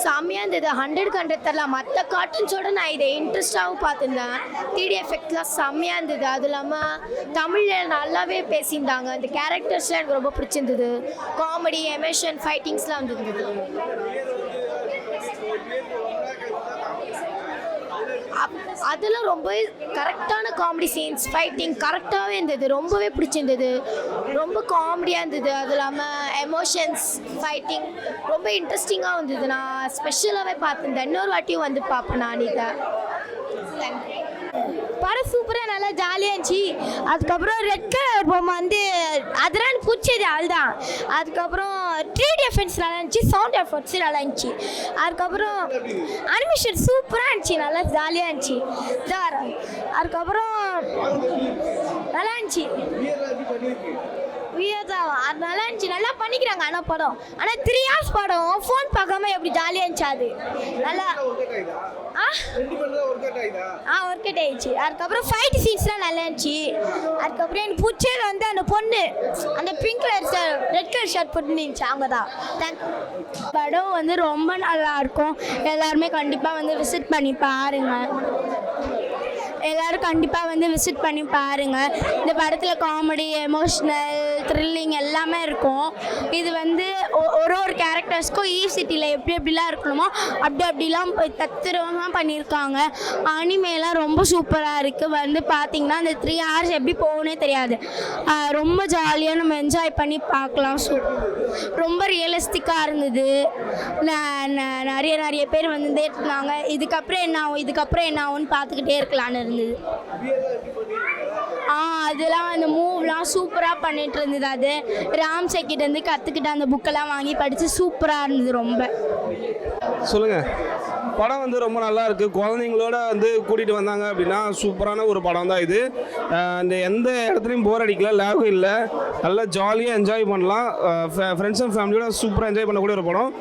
செம்மையாக இருந்தது. 100க்கு 100 தரலாம். மற்ற கார்ட்டூன்ஸோட நான் இதை இன்ட்ரெஸ்டாகவும் பார்த்துருந்தேன். 3D எஃபெக்ட்லாம் செம்மையாக இருந்தது. அது இல்லாமல் தமிழில் நல்லாவே பேசியிருந்தாங்க. இந்த கேரக்டர்ஸ்லாம் எனக்கு ரொம்ப பிடிச்சிருந்தது. காமெடி, எமோஷன், ஃபைட்டிங்ஸ்லாம் வந்துருந்தது. அதெல்லாம் ரொம்ப கரெக்டான காமெடி சீன்ஸ், ஃபைட்டிங் கரெக்டாகவே இருந்தது. ரொம்பவே பிடிச்சிருந்தது. ரொம்ப காமெடியாக இருந்தது. அது இல்லாமல் எமோஷன்ஸ், ஃபைட்டிங் ரொம்ப இன்ட்ரெஸ்டிங்காக இருந்தது. நான் ஸ்பெஷலாகவே பார்த்துருந்தேன். இன்னொரு வாட்டியும் வந்து பார்ப்பேன் நான் இதை. படம் சூப்பராக நல்லா ஜாலியாக இருந்துச்சு. அதுக்கப்புறம் ரெட் கலர் பொம்மை வந்து அதெல்லாம் எனக்கு பிடிச்சது அதுதான். அதுக்கப்புறம் 3D எஃபெக்ட்ஸ் நல்லா இருந்துச்சு. சவுண்ட் எஃபெக்ட்ஸ் நல்லா இருந்துச்சு. அதுக்கப்புறம் அனிமேஷன் சூப்பராக இருந்துச்சு. நல்லா ஜாலியாக இருந்துச்சு. அதுக்கப்புறம் நல்லா இருந்துச்சு. அது நல்லா இருந்துச்சு. நல்லா பண்ணிக்கிறாங்க. ஆனால் படம் 3 hours படம் ஃபோன் பார்க்காம எப்படி ஜாலியாக இருந்துச்சு. அது நல்லா ஒர்க் அவுட் ஆயிடுச்சு. அதுக்கப்புறம் ஃபைட் சீன்ஸ்லாம் நல்லா இருந்துச்சு. அதுக்கப்புறம் எனக்கு பிடிச்சது வந்து அந்த பொண்ணு அந்த pink colour red colour shirt போட்டுருந்துச்சு. அவங்க தான். படம் வந்து ரொம்ப நல்லா இருக்கும். எல்லாருமே கண்டிப்பாக வந்து விசிட் பண்ணி பாருங்க. எல்லோரும் கண்டிப்பாக வந்து விசிட் பண்ணி பாருங்கள். இந்த படத்தில் காமெடி, எமோஷ்னல், த்ரில்லிங் எல்லாமே இருக்கும். இது வந்து ஒரு கேரக்டர்ஸ்க்கும் சிட்டியில் எப்படிலாம் இருக்கணுமோ அப்படிலாம் தத்துரமாக பண்ணியிருக்காங்க. அனிமேலாம் ரொம்ப சூப்பராக இருக்குது. வந்து பார்த்திங்கன்னா அந்த 3 hours எப்படி போகணுன்னே தெரியாது. ரொம்ப ஜாலியாக நம்ம என்ஜாய் பண்ணி பார்க்கலாம். ரொம்ப ரியலிஸ்டிக்காக இருந்தது. நிறைய பேர் வந்துட்டே இருந்தாங்க. இதுக்கப்புறம் என்ன ஆகும்னு பார்த்துக்கிட்டே இருக்கலான்னு இருந்தது. அதெல்லாம் அந்த மூவ்லாம் சூப்பராக பண்ணிட்டு இருந்தது. அது ராம் செக்கிட்டேருந்து கற்றுக்கிட்ட அந்த புக்கெல்லாம் வாங்கி படித்து சூப்பராக இருந்தது. ரொம்ப சொல்லுங்கள். படம் வந்து ரொம்ப நல்லா இருக்குது. குழந்தைங்களோட வந்து கூட்டிகிட்டு வந்தாங்க அப்படின்னா சூப்பரான ஒரு படம் தான் இது. இந்த எந்த இடத்துலையும் போர் அடிக்கல, லேகும் இல்லை. நல்லா ஜாலியாக என்ஜாய் பண்ணலாம். ஃப்ரெண்ட்ஸ் அண்ட் ஃபேமிலியோட சூப்பராக என்ஜாய் பண்ணக்கூடிய ஒரு படம்.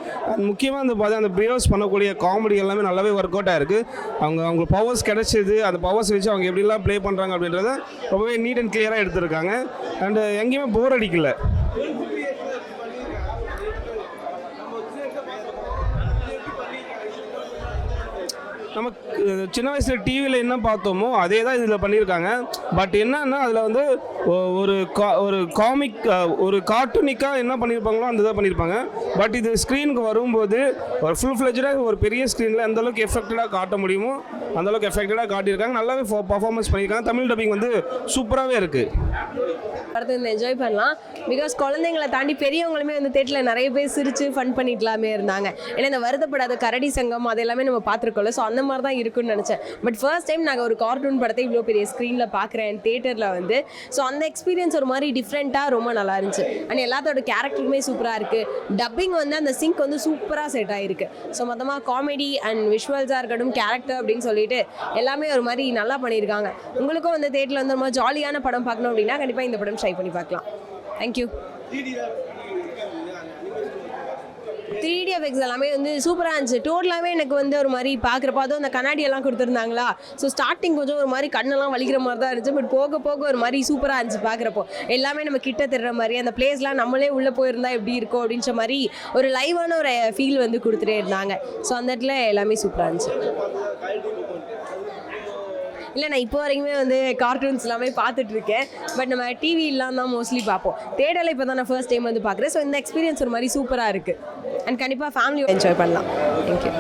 முக்கியமாக அந்த பிரியோஸ் பண்ணக்கூடிய காமெடி எல்லாமே நல்லாவே ஒர்க் அவுட் ஆகிருக்கு. அவங்க பவர்ஸ் கிடைச்சிது. அந்த பவர்ஸ் வச்சு அவங்க எப்படிலாம் ப்ளே பண்ணுறாங்க அப்படின்றத ரொம்பவே நீட் அண்ட் கிளியராக எடுத்திருக்காங்க. அண்டு எங்கேயுமே போர் அடிக்கல. நம்ம சின்ன வயசில் டிவியில் என்ன பார்த்தோமோ அதே தான் இதில் பண்ணியிருக்காங்க. பட் என்னன்னா அதில் வந்து ஒரு காமிக், ஒரு கார்ட்டூனிக்காக என்ன பண்ணியிருப்பாங்களோ அந்த இதை பண்ணியிருப்பாங்க. பட் இது ஸ்க்ரீனுக்கு வரும்போது ஒரு ஃபுல் ஃப்ளெஜ்டாக ஒரு பெரிய ஸ்க்ரீனில் எந்தளவுக்கு எஃபெக்டடாக காட்ட முடியுமோ அந்தளவுக்கு எஃபெக்டடாக காட்டியிருக்காங்க. நல்லாவே பர்ஃபார்மன்ஸ் பண்ணியிருக்காங்க. தமிழ் டப்பிங் வந்து சூப்பராகவே இருக்குது. படத்தை வந்து என்ஜாய் பண்ணலாம். பிகாஸ் குழந்தைங்களை தாண்டி பெரியவங்களுமே வந்து தேட்டரில் நிறைய பேர் சிரித்து ஃபன் பண்ணிக்கலாமே இருந்தாங்க. ஏன்னா இந்த வருத்தப்படாத கரடி சங்கம் அது எல்லாமே நம்ம பார்த்துருக்கோம்ல. ஸோ அந்த மாதிரி தான் இருக்குன்னு நினச்சேன். பட் ஃபர்ஸ்ட் டைம் நாங்கள் ஒரு கார்ட்டூன் படத்தை இவ்வளோ பெரிய ஸ்க்ரீனில் பார்க்குறேன் தேட்டரில் வந்து. ஸோ அந்த எக்ஸ்பீரியன்ஸ் ஒரு மாதிரி டிஃப்ரெண்ட்டாக ரொம்ப நல்லா இருந்துச்சு. அண்ட் எல்லாத்தோட கேரக்டருமே சூப்பராக இருக்குது. டப்பிங் வந்து அந்த சிங்க் வந்து சூப்பராக செட் ஆகிருக்கு. ஸோ மொத்தமாக காமெடி அண்ட் விஷுவல்ஸாக இருக்கட்டும், கேரக்டர் அப்படின்னு சொல்லிட்டு எல்லாமே ஒரு மாதிரி நல்லா பண்ணியிருக்காங்க. உங்களுக்கும் வந்து தேட்டரில் வந்து ரொம்ப ஜாலியான படம் பார்க்கணும் அப்படின்னா கண்டிப்பாக இந்த படம் ட்ரை பண்ணி பார்க்கலாம். தேங்க்யூ. 3D எஃபெக்ட்ஸ் எல்லாமே வந்து சூப்பராக இருந்துச்சு. டோட்டலாகவே எனக்கு வந்து ஒரு மாதிரி பார்க்குறப்போ அதுவும் அந்த கண்ணாடியெல்லாம் கொடுத்துருந்தாங்களா. ஸோ ஸ்டார்டிங் கொஞ்சம் ஒரு மாதிரி கண்ணெல்லாம் வலிக்கிற மாதிரி தான் இருந்துச்சு. பட் போக போக ஒரு மாதிரி சூப்பராக இருந்துச்சு பார்க்குறப்போ. எல்லாமே நம்ம கிட்ட தர்ற மாதிரி அந்த பிளேஸ்லாம் நம்மளே உள்ளே போயிருந்தா எப்படி இருக்கும் அப்படின்ற மாதிரி ஒரு லைவான ஒரு ஃபீல் வந்து கொடுத்துட்டே இருந்தாங்க. ஸோ அந்த இடத்துல எல்லாமே சூப்பராக இருந்துச்சு. இல்லை, நான் இப்போ வரைக்குமே வந்து கார்ட்டூன்ஸ் எல்லாமே பார்த்துட்ருக்கேன். பட் நம்ம டிவிலாம் தான் மோஸ்ட்லி பார்ப்போம். தேடலை இப்போ தான் நான் ஃபர்ஸ்ட் டைம் வந்து பார்க்குறேன். ஸோ இந்த எக்ஸ்பீரியன்ஸ் ஒரு மாதிரி சூப்பராக இருக்குது. அண்ட் கண்டிப்பாக ஃபேமிலி என்ஜாய் பண்ணலாம். தேங்க்யூ.